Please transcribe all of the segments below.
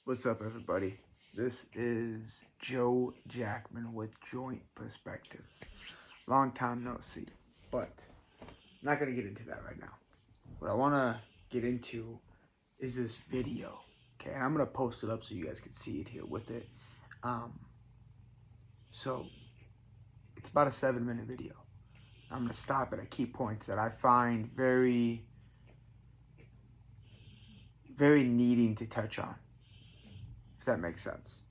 What's up, everybody? This is Joe Jackman with Joint Perspectives. Long time no see, but I'm not going to get into that right now. What I want to get into is this video, okay? And I'm going to post it up so you guys can see it here with it. So, it's about a 7-minute video. I'm going to stop it at key points that I find very, very needing to touch on. If that makes sense.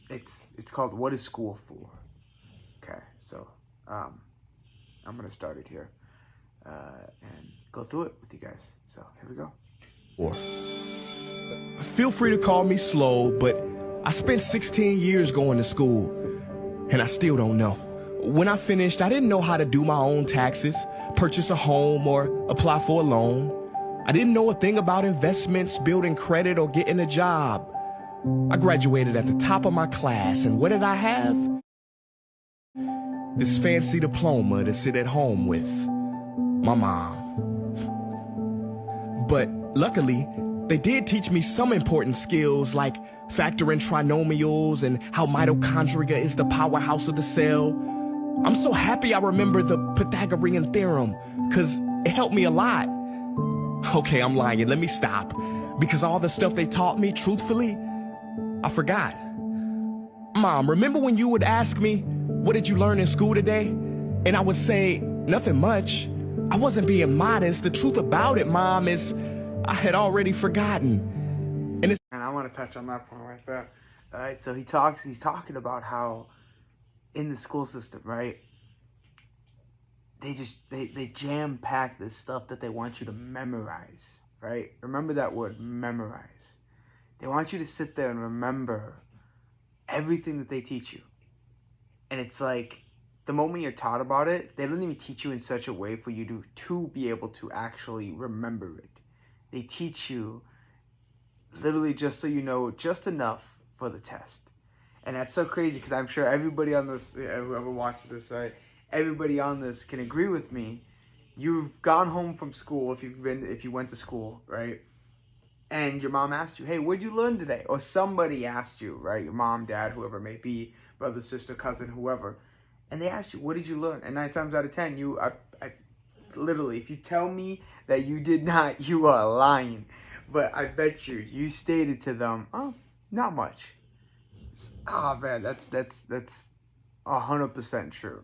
It's called "What is School For?" Okay, so I'm gonna start it here and go through it with you guys. So here we go. Feel free to call me slow, but I spent 16 years going to school, and I still don't know. When I finished, I didn't know how to do my own taxes, purchase a home, or apply for a loan. I didn't know a thing about investments, building credit, or getting a job. I graduated at the top of my class, and what did I have? This fancy diploma to sit at home with my mom. But luckily, they did teach me some important skills like factoring trinomials and how mitochondria is the powerhouse of the cell. I'm so happy I remember the Pythagorean theorem, because it helped me a lot. Okay, I'm lying. Let me stop. Because all the stuff they taught me, truthfully, I forgot. Mom, remember when you would ask me, what did you learn in school today? And I would say, nothing much. I wasn't being modest. The truth about it, Mom, is I had already forgotten. And I want to touch on that point right there. All right, so he's talking about how in the school system, right, they jam-pack this stuff that they want you to memorize, right? Remember that word, memorize. They want you to sit there and remember everything that they teach you. And it's like, the moment you're taught about it, they don't even teach you in such a way for you to be able to actually remember it. They teach you literally just so you know just enough for the test. And that's so crazy because I'm sure everybody on this, whoever watches this, right? Everybody on this can agree with me. You've gone home from school if you went to school, right? And your mom asked you, "Hey, what'd you learn today?" Or somebody asked you, right? Your mom, dad, whoever it may be, brother, sister, cousin, whoever. And they asked you, "What did you learn?" And 9 times out of 10, I literally, if you tell me that you did not, you are lying. But I bet you stated to them, "Oh, not much." Oh man, that's 100% true.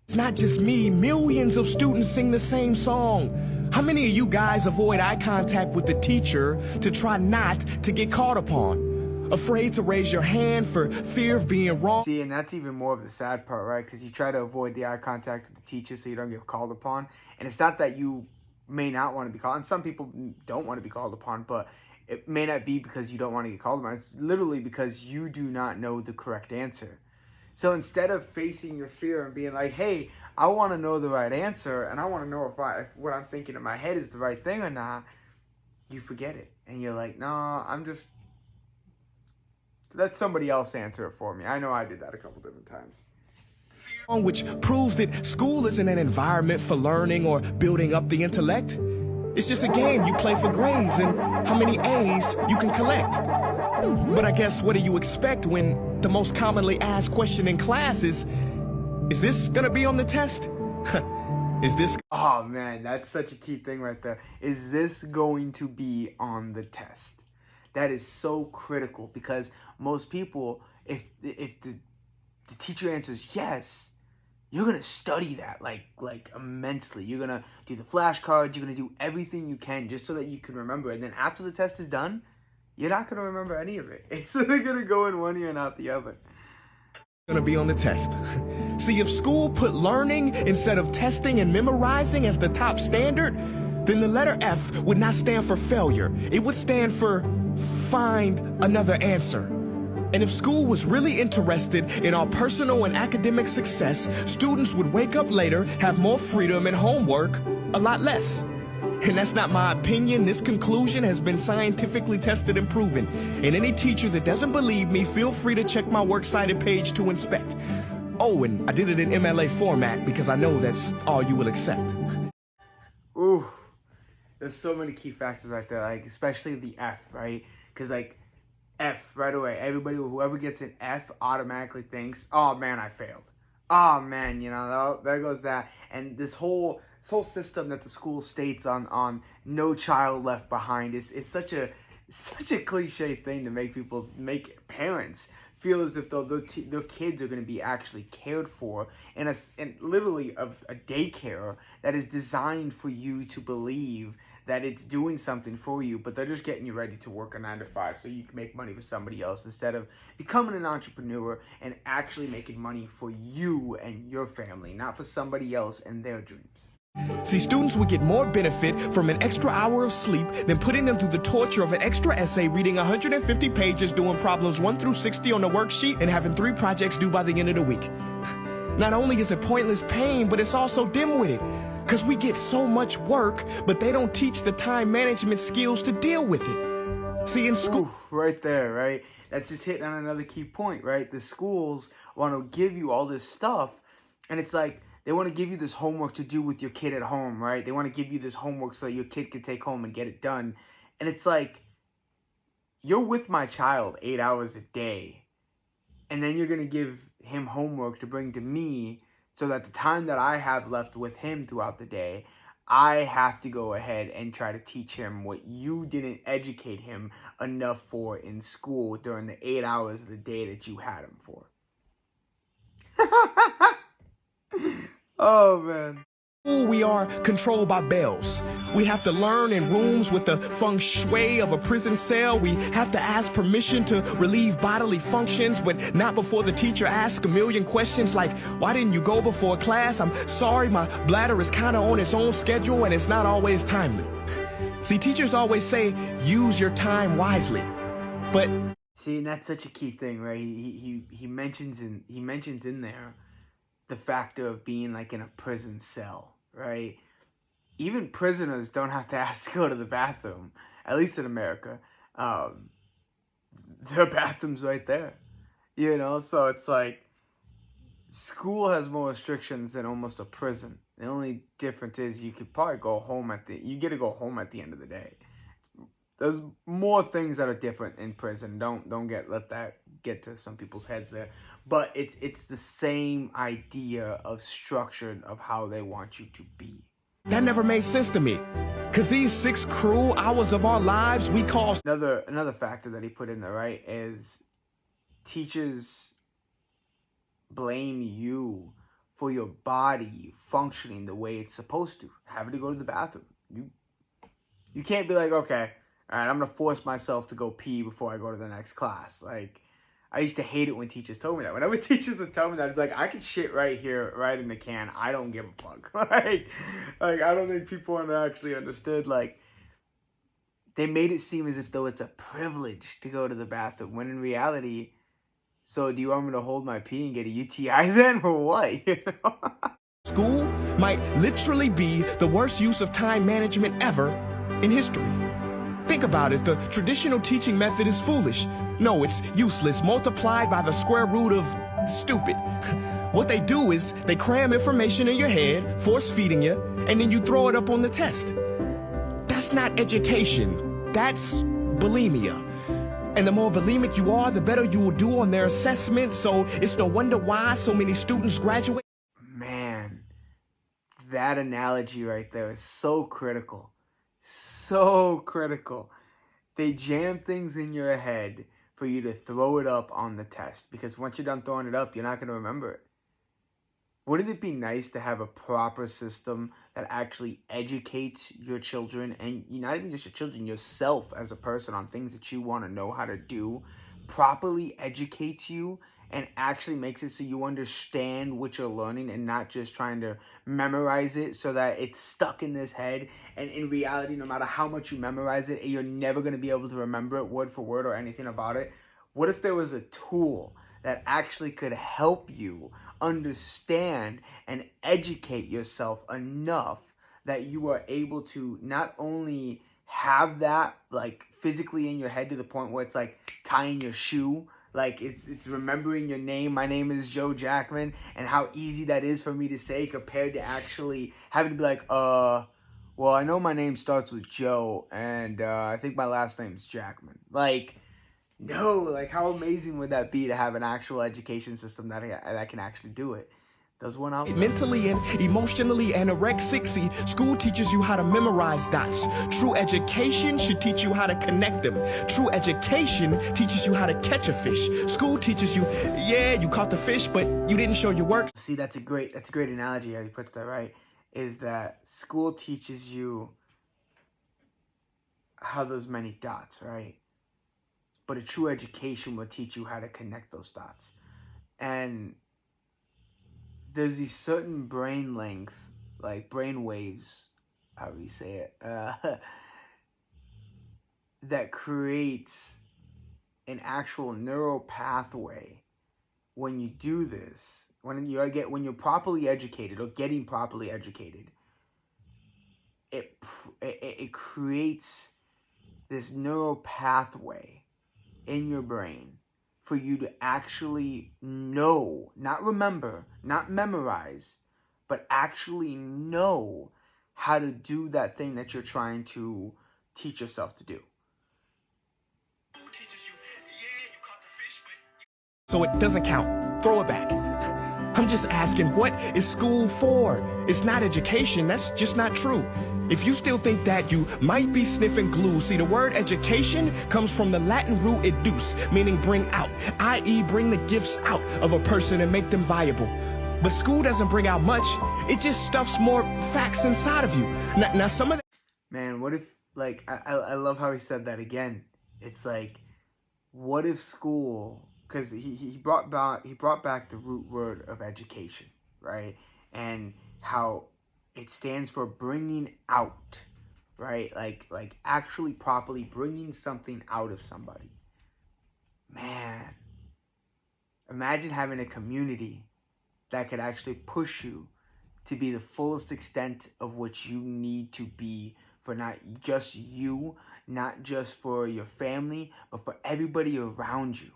It's not just me. Millions of students sing the same song. How many of you guys avoid eye contact with the teacher to try not to get caught upon? Afraid to raise your hand for fear of being wrong? See, and that's even more of the sad part, right? Because you try to avoid the eye contact with the teacher so you don't get called upon. And it's not that you may not want to be called. And some people don't want to be called upon, but it may not be because you don't want to get called upon. It's literally because you do not know the correct answer. So instead of facing your fear and being like, "Hey, I want to know the right answer, and I want to know if what I'm thinking in my head is the right thing or not," you forget it. And you're like, "No, let somebody else answer it for me." I know I did that a couple different times. Which proves that school isn't an environment for learning or building up the intellect. It's just a game you play for grades and how many A's you can collect. But I guess what do you expect when the most commonly asked question in class is this gonna be on the test? Is this? Oh man, that's such a key thing right there. Is this going to be on the test? That is so critical because most people, if the teacher answers yes, you're gonna study that like immensely. You're gonna do the flashcards. You're gonna do everything you can just so that you can remember. And then after the test is done, you're not gonna remember any of it. It's gonna go in one ear and out the other. Gonna be on the test. See, if school put learning instead of testing and memorizing as the top standard, then the letter F would not stand for failure. It would stand for find another answer. And if school was really interested in our personal and academic success, students would wake up later, have more freedom and homework, a lot less. And that's not my opinion. This conclusion has been scientifically tested and proven. And any teacher that doesn't believe me, feel free to check my works cited page to inspect. Oh, and I did it in MLA format because I know that's all you will accept. Ooh, there's so many key factors right there, like especially the F, right? Because like F right away, everybody, whoever gets an F automatically thinks, oh man, I failed. Oh man, there goes that. And this whole system that the school states on no child left behind is such a cliche thing to make parents feel as if their kids are going to be actually cared for in literally a daycare that is designed for you to believe that it's doing something for you, but they're just getting you ready to work a 9 to 5 so you can make money for somebody else instead of becoming an entrepreneur and actually making money for you and your family, not for somebody else and their dreams. See, students would get more benefit from an extra hour of sleep than putting them through the torture of an extra essay, reading 150 pages, doing problems 1 through 60 on the worksheet, and having 3 projects due by the end of the week. Not only is it pointless pain, but it's also dim-witted, because we get so much work, but they don't teach the time management skills to deal with it. See, in school... Ooh, right there, right? That's just hitting on another key point, right? The schools want to give you all this stuff, and it's like, they want to give you this homework to do with your kid at home, right? They want to give you this homework so your kid can take home and get it done. And it's like, you're with my child 8 hours a day, and then you're going to give him homework to bring to me so that the time that I have left with him throughout the day, I have to go ahead and try to teach him what you didn't educate him enough for in school during the 8 hours of the day that you had him for. Oh, man. We are controlled by bells. We have to learn in rooms with the feng shui of a prison cell. We have to ask permission to relieve bodily functions, but not before the teacher asks a million questions like, why didn't you go before class? I'm sorry, my bladder is kind of on its own schedule and it's not always timely. See, teachers always say, use your time wisely. But see, and that's such a key thing, right? He mentions in there the factor of being like in a prison cell, right? Even prisoners don't have to ask to go to the bathroom, at least in America. Their bathroom's right there, So it's like school has more restrictions than almost a prison. The only difference is you could probably go home you get to go home at the end of the day. There's more things that are different in prison. Don't let that get to some people's heads there. But it's the same idea of structure of how they want you to be. That never made sense to me. Because these 6 cruel hours of our lives we call... Another factor that he put in there, right, is teachers blame you for your body functioning the way it's supposed to. Having to go to the bathroom. You can't be like, okay, all right, I'm going to force myself to go pee before I go to the next class. Like, I used to hate it when teachers told me that. Whenever teachers would tell me that, I'd be like, I can shit right here, right in the can. I don't give a fuck. like I don't think people actually understood. Like, they made it seem as if though it's a privilege to go to the bathroom, when in reality, so do you want me to hold my pee and get a UTI then, or what? School might literally be the worst use of time management ever in history. Think about it, the traditional teaching method is foolish. No, it's useless, multiplied by the square root of stupid. What they do is they cram information in your head, force feeding you, and then you throw it up on the test. That's not education, that's bulimia. And the more bulimic you are, the better you will do on their assessments, so it's no wonder why so many students graduate. Man, that analogy right there is so critical. So critical. They jam things in your head for you to throw it up on the test, because once you're done throwing it up, you're not going to remember it. Wouldn't it be nice to have a proper system that actually educates your children, and not even just your children, yourself as a person, on things that you want to know how to do, properly educates you and actually makes it so you understand what you're learning and not just trying to memorize it so that it's stuck in this head, and in reality, no matter how much you memorize it, you're never going to be able to remember it word for word or anything about it. What if there was a tool that actually could help you understand and educate yourself enough that you are able to not only have that like physically in your head to the point where it's like tying your shoe, like it's remembering your name. My name is Joe Jackman, and how easy that is for me to say compared to actually having to be like, well, I know my name starts with Joe, and I think my last name's Jackman. Like, no, like how amazing would that be to have an actual education system that can actually do it? Does one out there? Mentally and emotionally anorexic. See, school teaches you how to memorize dots. True education should teach you how to connect them. True education teaches you how to catch a fish. School teaches you, yeah, you caught the fish, but you didn't show your work. See, that's a great analogy how he puts that, right? Is that school teaches you how those many dots, right? But a true education will teach you how to connect those dots. And there's these certain brain length, like brain waves, how do you say it, that creates an actual neural pathway when you do this, when you're properly educated or getting properly educated. It creates this neural pathway in your brain for you to actually know, not remember, not memorize, but actually know how to do that thing that you're trying to teach yourself to do. So it doesn't count. Throw it back. I'm just asking, what is school for? It's not education. That's just not true. If you still think that, you might be sniffing glue. See, the word education comes from the Latin root educe, meaning bring out, i.e. bring the gifts out of a person and make them viable. But school doesn't bring out much. It just stuffs more facts inside of you. Now some of that... Man, what if, like, I love how he said that again. It's like, what if school, because he brought back the root word of education, right? And how it stands for bringing out, right? Like actually properly bringing something out of somebody. Man, imagine having a community that could actually push you to be the fullest extent of what you need to be for not just you, not just for your family, but for everybody around you.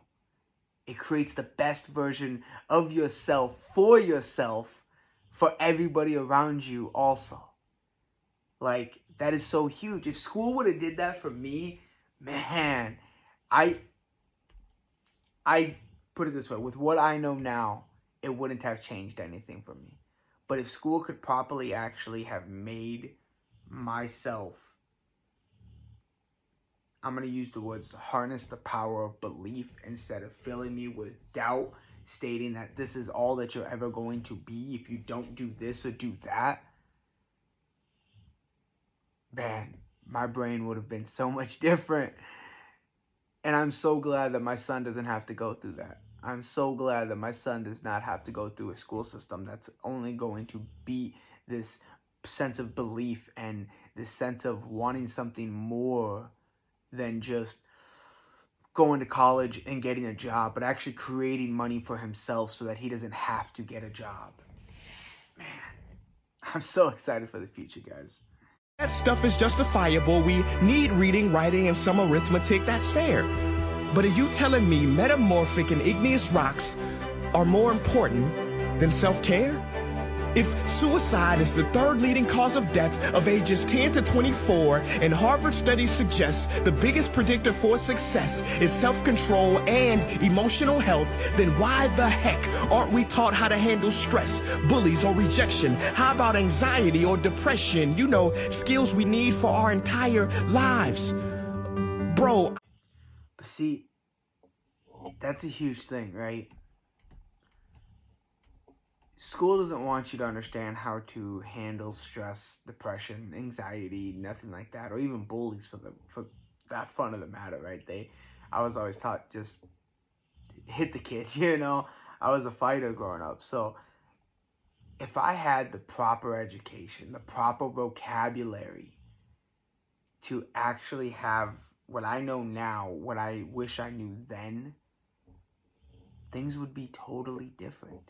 It creates the best version of yourself for everybody around you also. Like, that is so huge. If school would have did that for me, man, I put it this way, with what I know now, it wouldn't have changed anything for me. But if school could properly actually have made myself, I'm going to use the words, to harness the power of belief instead of filling me with doubt, stating that this is all that you're ever going to be if you don't do this or do that. Man, my brain would have been so much different. And I'm so glad that my son doesn't have to go through that. I'm so glad that my son does not have to go through a school system that's only going to be this sense of belief and this sense of wanting something more than just going to college and getting a job, but actually creating money for himself so that he doesn't have to get a job. Man, I'm so excited for the future, guys. That stuff is justifiable. We need reading, writing, and some arithmetic. That's fair. But are you telling me metamorphic and igneous rocks are more important than self-care? If suicide is the third leading cause of death of ages 10 to 24, and Harvard studies suggest the biggest predictor for success is self-control and emotional health, then why the heck aren't we taught how to handle stress, bullies, or rejection? How about anxiety or depression? You know, skills we need for our entire lives. Bro. But see, that's a huge thing, right? School doesn't want you to understand how to handle stress, depression, anxiety, nothing like that, or even bullies for that fun of the matter, right? I was always taught just hit the kid, you know? I was a fighter growing up. So if I had the proper education, the proper vocabulary to actually have what I know now, what I wish I knew then, things would be totally different.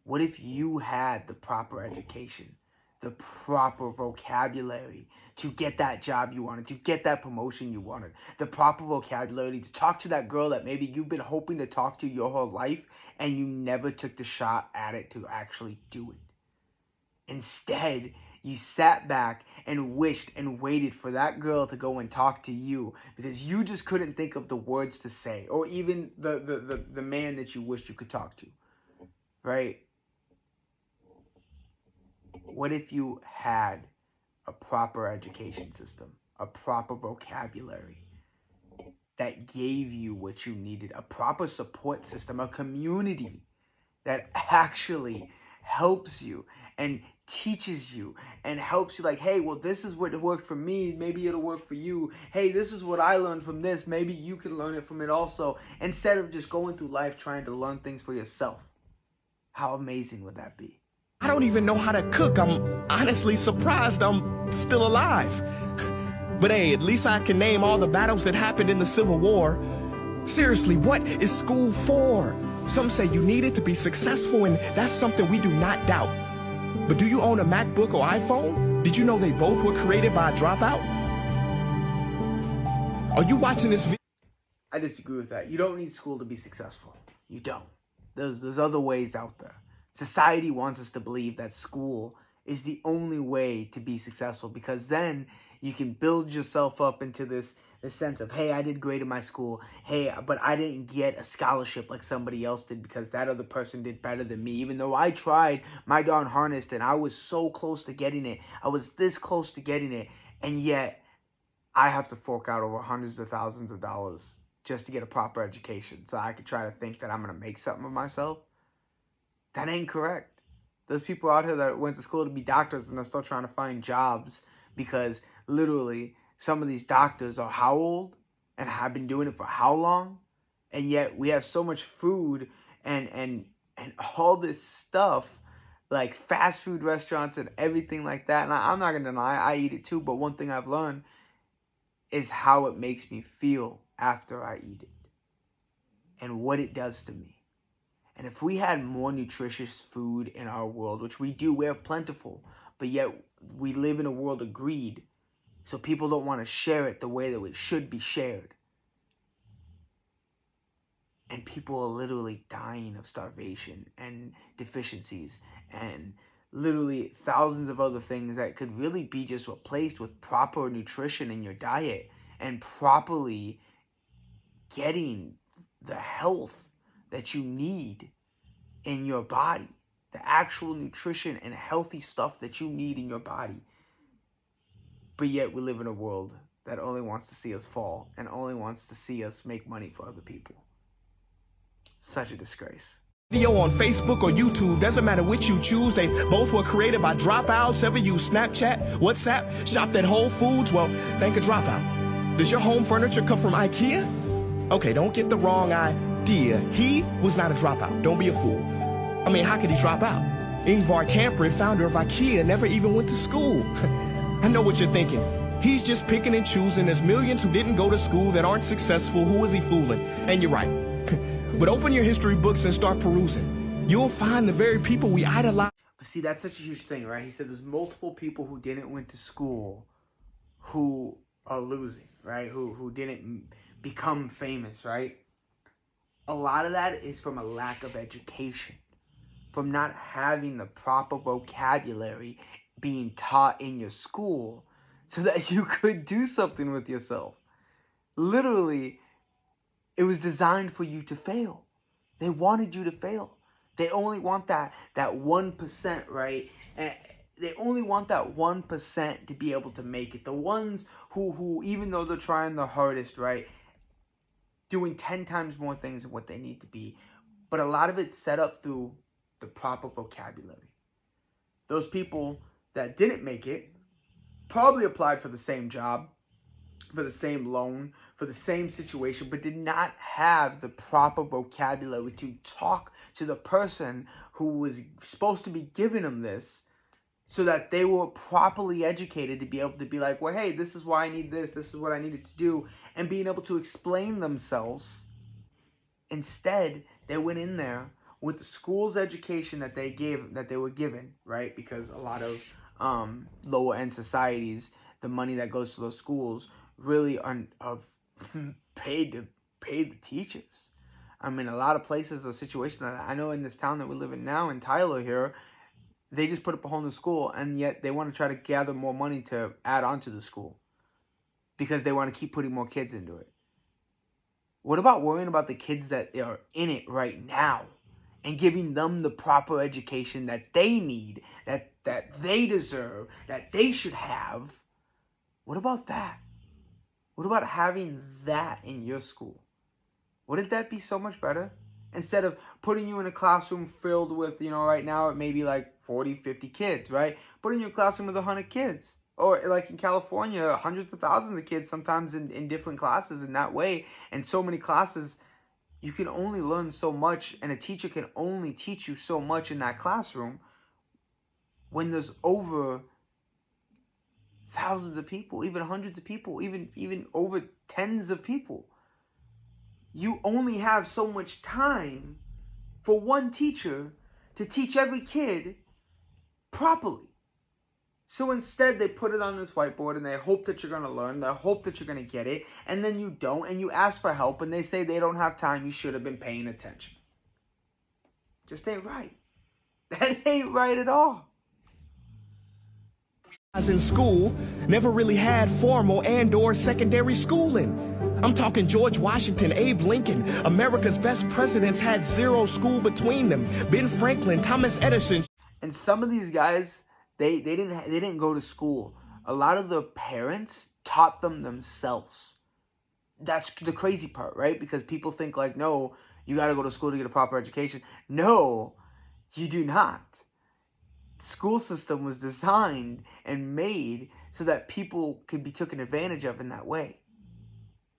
What if you had the proper education, the proper vocabulary to get that job you wanted, to get that promotion you wanted, the proper vocabulary to talk to that girl that maybe you've been hoping to talk to your whole life and you never took the shot at it to actually do it. Instead, You sat back and wished and waited for that girl to go and talk to you because you just couldn't think of the words to say, or even the man that you wished you could talk to, right? What if you had a proper education system, a proper vocabulary that gave you what you needed, a proper support system, a community that actually helps you and teaches you and helps you, like, hey, well, this is what worked for me, maybe it'll work for you. Hey, this is what I learned from this, maybe you can learn it from it also, instead of just going through life trying to learn things for yourself. How amazing would that be? I don't even know how to cook. I'm honestly surprised I'm still alive. But hey, at least I can name all the battles that happened in the Civil War. Seriously, what is school for? Some say you need it to be successful, and that's something we do not doubt. But do you own a MacBook or iPhone? Did you know they both were created by a dropout? Are you watching this video? I disagree with that. You don't need school to be successful. You don't. There's other ways out there. Society wants us to believe that school is the only way to be successful, because then you can build yourself up into this sense of, hey, I did great in my school. Hey, but I didn't get a scholarship like somebody else did because that other person did better than me. Even though I tried my darn hardest and I was so close to getting it. I was this close to getting it. And yet I have to fork out over hundreds of thousands of dollars just to get a proper education so I could try to think that I'm going to make something of myself. That ain't correct. There's people out here that went to school to be doctors and they're still trying to find jobs because literally some of these doctors are how old and have been doing it for how long? And yet we have so much food and all this stuff, like fast food restaurants and everything like that. And I'm not going to deny I eat it too, but one thing I've learned is how it makes me feel after I eat it and what it does to me. And if we had more nutritious food in our world, which we do, we're plentiful, but yet we live in a world of greed, so people don't want to share it the way that it should be shared. And people are literally dying of starvation and deficiencies and literally thousands of other things that could really be just replaced with proper nutrition in your diet and properly getting the health that you need in your body, the actual nutrition and healthy stuff that you need in your body. But yet we live in a world that only wants to see us fall and only wants to see us make money for other people. Such a disgrace. Video on Facebook or YouTube, doesn't matter which you choose, they both were created by dropouts. Ever use Snapchat, WhatsApp, shopped at Whole Foods? Well, thank a dropout. Does your home furniture come from IKEA? Okay, don't get the wrong idea. He was not a dropout. Don't be a fool. I mean, how could he drop out? Ingvar Kamprad, founder of IKEA, never even went to school. I know what you're thinking. He's just picking and choosing. There's millions who didn't go to school that aren't successful. Who is he fooling? And you're right. But open your history books and start perusing. You'll find the very people we idolize. But see, that's such a huge thing, right? He said there's multiple people who didn't went to school who are losing, right? Who didn't become famous, right? A lot of that is from a lack of education, from not having the proper vocabulary being taught in your school so that you could do something with yourself. Literally, it was designed for you to fail. They wanted you to fail. They only want that 1%, right? And they only want that 1% to be able to make it. The ones who even though they're trying the hardest, right, doing 10 times more things than what they need to be, but a lot of it's set up through the proper vocabulary. Those people that didn't make it probably applied for the same job, for the same loan, for the same situation, but did not have the proper vocabulary to talk to the person who was supposed to be giving them this so that they were properly educated to be able to be like, well, hey, this is why I need this is what I needed to do, and being able to explain themselves. Instead, they went in there with the school's education that they were given, right? Because a lot of lower end societies, the money that goes to those schools really are paid the teachers. I mean, a lot of places, a situation that I know in this town that we live in now, in Tyler here, they just put up a whole new school, and yet they want to try to gather more money to add on to the school because they want to keep putting more kids into it. What about worrying about the kids that are in it right now and giving them the proper education that they need, that they deserve, that they should have? What about that? What about having that in your school? Wouldn't that be so much better? Instead of putting you in a classroom filled with, right now it may be like 40, 50 kids, right? Putting you in a classroom with 100 kids. Or like in California, hundreds of thousands of kids sometimes in different classes in that way. And so many classes, you can only learn so much, and a teacher can only teach you so much in that classroom when there's over thousands of people, even hundreds of people, even over tens of people. You only have so much time for one teacher to teach every kid properly. So instead, they put it on this whiteboard and they hope that you're going to learn. They hope that you're going to get it. And then you don't, and you ask for help, and they say they don't have time. You should have been paying attention. Just ain't right. That ain't right at all. In school, never really had formal and/or secondary schooling. I'm talking George Washington, Abe Lincoln. America's best presidents had zero school between them. Ben Franklin, Thomas Edison. And some of these guys, they didn't go to school. A lot of the parents taught them themselves. That's the crazy part, right? Because people think like, no, you got to go to school to get a proper education. No, you do not. The school system was designed and made so that people could be taken advantage of in that way.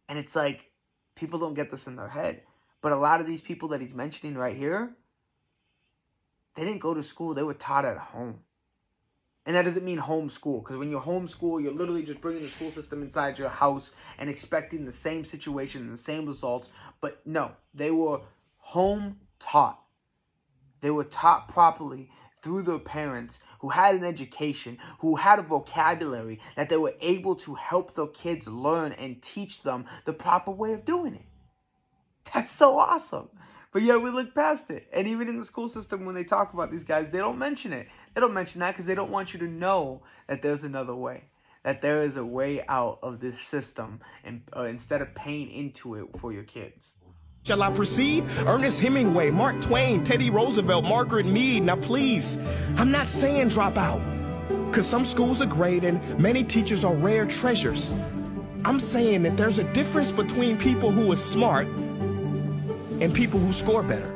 And it's like, people don't get this in their head. But a lot of these people that he's mentioning right here, they didn't go to school. They were taught at home. And that doesn't mean homeschool, because when you homeschool, you're literally just bringing the school system inside your house and expecting the same situation and the same results. But no, they were home taught. They were taught properly through their parents who had an education, who had a vocabulary that they were able to help their kids learn and teach them the proper way of doing it. That's so awesome. But yeah, we look past it. And even in the school system, when they talk about these guys, they don't mention it. They don't mention that because they don't want you to know that there's another way, that there is a way out of this system, and instead of paying into it for your kids. Shall I proceed? Ernest Hemingway, Mark Twain, Teddy Roosevelt, Margaret Mead. Now please, I'm not saying drop out, because some schools are great and many teachers are rare treasures. I'm saying that there's a difference between people who are smart and people who score better.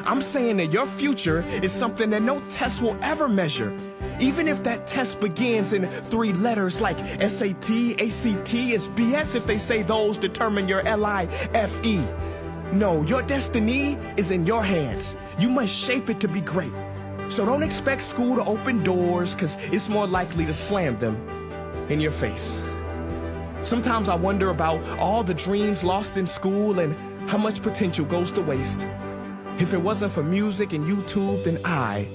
I'm saying that your future is something that no test will ever measure. Even if that test begins in 3 letters like SAT, ACT, it's BS if they say those determine your LIFE. No, your destiny is in your hands. You must shape it to be great. So don't expect school to open doors, because it's more likely to slam them in your face. Sometimes I wonder about all the dreams lost in school and how much potential goes to waste. If it wasn't for music and YouTube, then I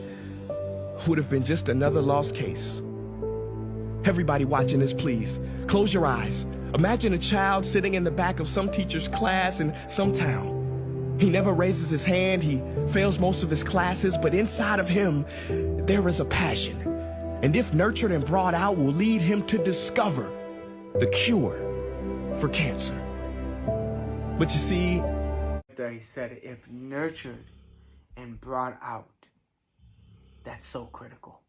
would have been just another lost case. Everybody watching this, please, close your eyes. Imagine a child sitting in the back of some teacher's class in some town. He never raises his hand, he fails most of his classes, but inside of him, there is a passion. And if nurtured and brought out, will lead him to discover the cure for cancer. But you see, he said it, if nurtured and brought out, that's so critical.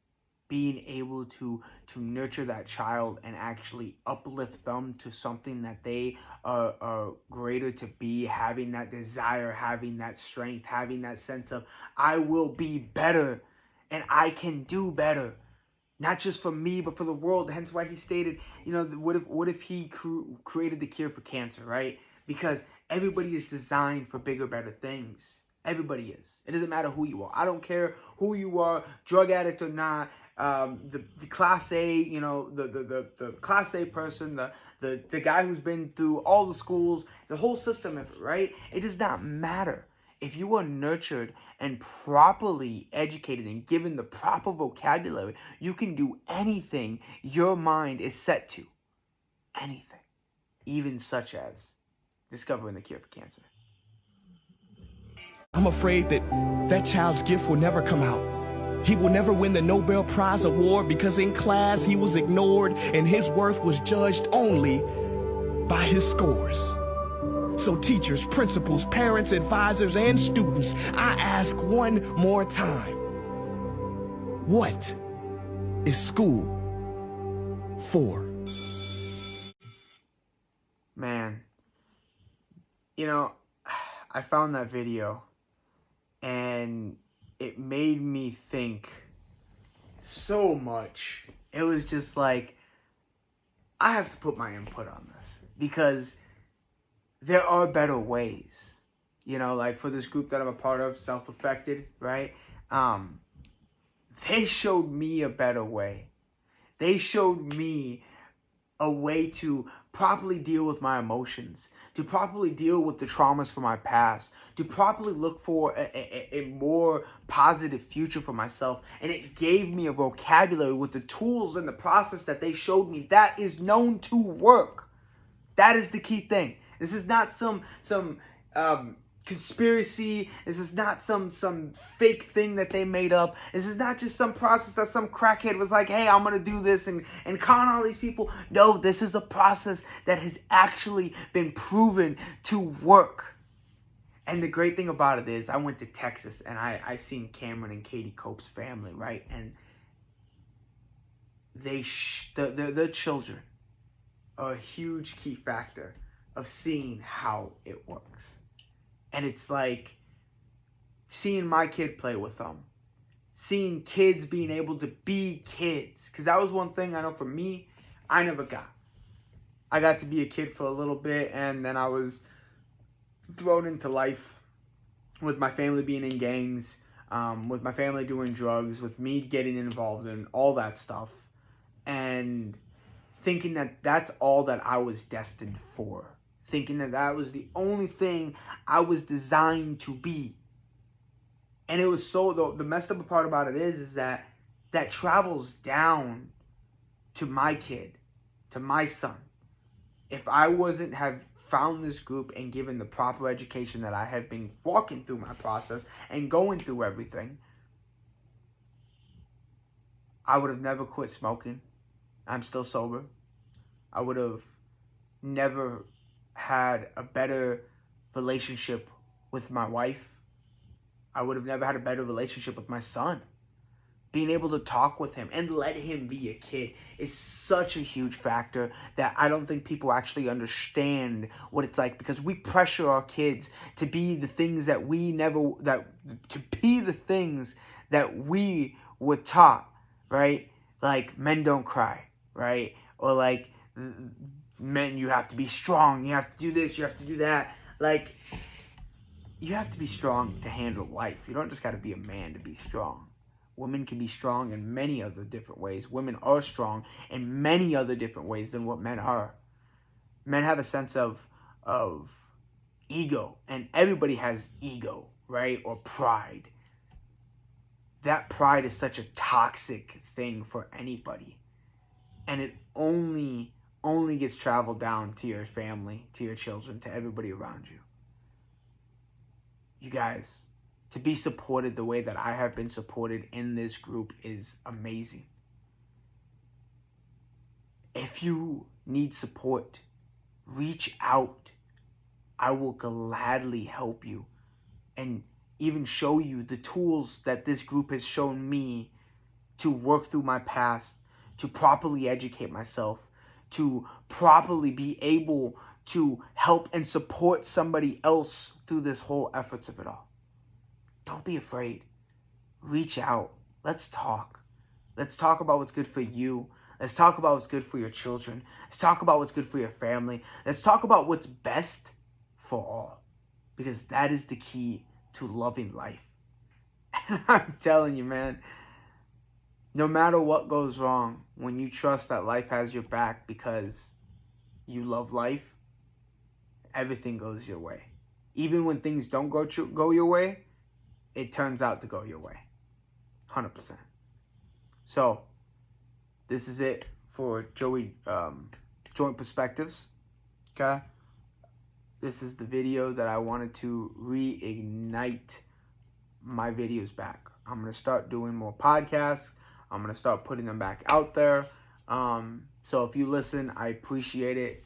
Being able to nurture that child and actually uplift them to something that they are greater to be, having that desire, having that strength, having that sense of, I will be better and I can do better. Not just for me, but for the world. Hence why he stated, what if he created the cure for cancer, right? Because everybody is designed for bigger, better things. Everybody is. It doesn't matter who you are. I don't care who you are, drug addict or not, the class A, the class A person, the guy who's been through all the schools, the whole system of it, right? It does not matter. If you are nurtured and properly educated and given the proper vocabulary, you can do anything your mind is set to. Anything. Even such as discovering the cure for cancer. I'm afraid that child's gift will never come out. He will never win the Nobel Prize award because in class he was ignored and his worth was judged only by his scores. So teachers, principals, parents, advisors, and students, I ask one more time, what is school for? Man, you know, I found that video and it made me think so much. It was just like, I have to put my input on this because there are better ways. You know, like for this group that I'm a part of, Self-Affected, right? They showed me a better way. They showed me a way to properly deal with my emotions, to properly deal with the traumas from my past, to properly look for a more positive future for myself. And it gave me a vocabulary with the tools and the process that they showed me that is known to work. That is the key thing. This is not some conspiracy. This is not some fake thing that they made up. This is not just some process that some crackhead was like, hey, I'm going to do this and con all these people. No, this is a process that has actually been proven to work. And the great thing about it is I went to Texas and I seen Cameron and Katie Cope's family, right? And the children are a huge key factor of seeing how it works. And it's like seeing my kid play with them. Seeing kids being able to be kids. Because that was one thing I know for me, I never got. I got to be a kid for a little bit and then I was thrown into life with my family being in gangs, with my family doing drugs, with me getting involved in all that stuff. And thinking that that's all that I was destined for. Thinking that that was the only thing I was designed to be. And it was so, the messed up part about it is that travels down to my kid, to my son. If I wasn't have found this group and given the proper education that I have been walking through my process and going through everything, I would have never quit smoking. I'm still sober. I would have never had a better relationship with my wife. I would have never had a better relationship with my son. Being able to talk with him and let him be a kid is such a huge factor that I don't think people actually understand what it's like, because we pressure our kids to be the things that we were taught, right? Like, men don't cry, right? Or like, men, you have to be strong, you have to do this, you have to do that. Like, you have to be strong to handle life. You don't just got to be a man to be strong. Women can be strong in many other different ways. Women are strong in many other different ways than what men are. Men have a sense of ego, and everybody has ego, right? Or pride. That pride is such a toxic thing for anybody. And it only gets traveled down to your family, to your children, to everybody around you. You guys, to be supported the way that I have been supported in this group is amazing. If you need support, reach out. I will gladly help you and even show you the tools that this group has shown me to work through my past, to properly educate myself, to properly be able to help and support somebody else through this whole efforts of it all. Don't be afraid. Reach out. Let's talk. Let's talk about what's good for you. Let's talk about what's good for your children. Let's talk about what's good for your family. Let's talk about what's best for all. Because that is the key to loving life. And I'm telling you, man, no matter what goes wrong, when you trust that life has your back because you love life, everything goes your way. Even when things don't go your way, it turns out to go your way. 100%. So, this is it for Joint Perspectives. Okay? This is the video that I wanted to reignite my videos back. I'm going to start doing more podcasts. I'm going to start putting them back out there. So if you listen, I appreciate it.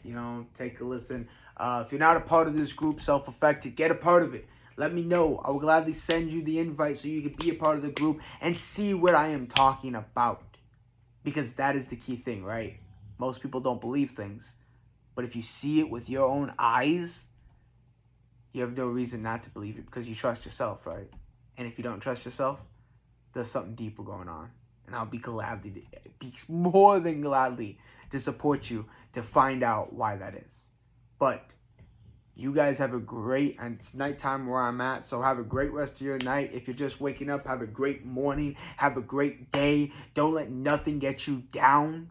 Take a listen. If you're not a part of this group, Self-Affected, get a part of it. Let me know. I will gladly send you the invite so you can be a part of the group and see what I am talking about. Because that is the key thing, right? Most people don't believe things. But if you see it with your own eyes, you have no reason not to believe it because you trust yourself, right? And if you don't trust yourself, there's something deeper going on. And I'll be more than gladly to support you to find out why that is. But you guys have a great, and it's nighttime where I'm at, so have a great rest of your night. If you're just waking up, have a great morning. Have a great day. Don't let nothing get you down,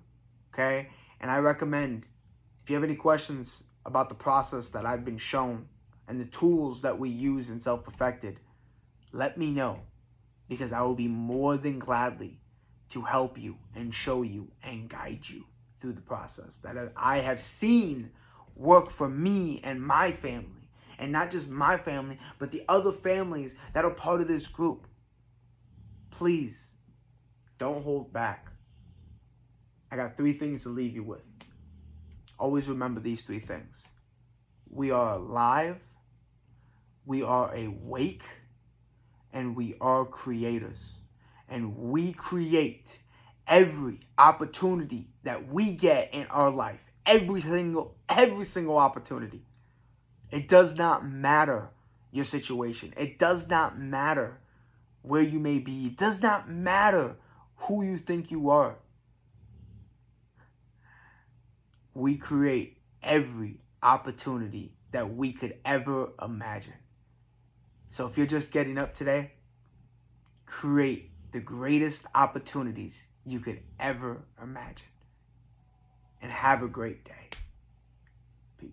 okay? And I recommend, if you have any questions about the process that I've been shown and the tools that we use in Self-Affected, let me know, because I will be more than gladly to help you and show you and guide you through the process that I have seen work for me and my family. And not just my family, but the other families that are part of this group. Please, don't hold back. I got 3 things to leave you with. Always remember these 3 things. We are alive, we are awake, and we are creators. And we create every opportunity that we get in our life. Every single opportunity. It does not matter your situation. It does not matter where you may be. It does not matter who you think you are. We create every opportunity that we could ever imagine. So if you're just getting up today, create the greatest opportunities you could ever imagine. And have a great day. Peace.